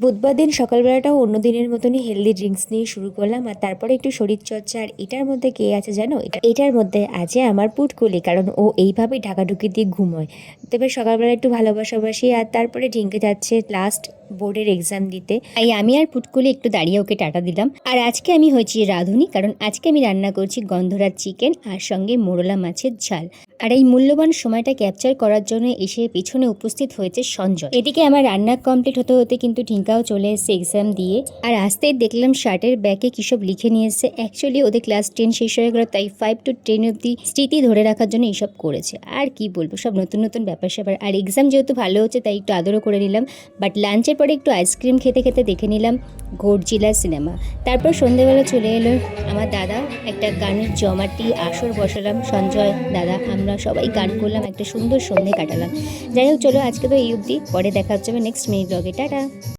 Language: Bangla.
বুধবার দিন সকালবেলাটাও অন্য দিনের মতনই হেলদি ড্রিঙ্কস নিয়ে শুরু করলাম, আর তারপরে একটু শরীরচর্চা। আর এটার মধ্যে কে আছে জানো? এটার মধ্যে আছে আমার পুটকুলি, কারণ ও এইভাবেই ঢাকাঢুকি দিয়ে ঘুমোয়। তবে সকালবেলা একটু ভালোবাসাবাসি, আর তারপরে ঢিঙ্কে যাচ্ছে লাস্ট বোর্ডের এক্সাম দিতে। তাই আমি আর পুটকুলি একটু দাঁড়িয়ে ওকে টাটা দিলাম। আর আজকে আমি হয়েছি রাঁধুনি, কারণ আজকে আমি রান্না করছি গন্ধরাজ চিকেন আর সঙ্গে মোরলা মাছের ঝাল। আর এই মূল্যবান সময়টা ক্যাপচার করার জন্য এসে পিছনে উপস্থিত হয়েছে সঞ্জয়। এদিকে আমার রান্না কমপ্লিট হতে হতে কিন্তু ঠিঙ্কাও চলে এসেছে এক্সাম দিয়ে। আর আসতেই দেখলাম শার্টের ব্যাগে কী সব লিখে নিয়ে এসেছে। অ্যাকচুয়ালি ওদের ক্লাস 10 শেষ হয়ে গেল, তাই 5 to 10 অব্দি স্মৃতি ধরে রাখার জন্য এইসব করেছে। আর কি বলবো, সব নতুন নতুন ব্যাপার স্যাপার। আর এক্সাম যেহেতু ভালো হচ্ছে তাই একটু আদরও করে নিলাম। বাট লাঞ্চের পরে একটু আইসক্রিম খেতে খেতে দেখে নিলাম গডজিলা সিনেমা। তারপর সন্ধ্যেবেলা চলে এলো আমার দাদা, একটা গানের জমাটি আসর বসালাম। সঞ্জয়, দাদা, আমরা সবাই গান করলাম, একটা সুন্দর সন্ধ্যে কাটালাম। যাই হোক, চলো আজকে তো এই অবধি, পরে দেখা হচ্ছে নেক্সট মিনি ব্লগে। টাটা।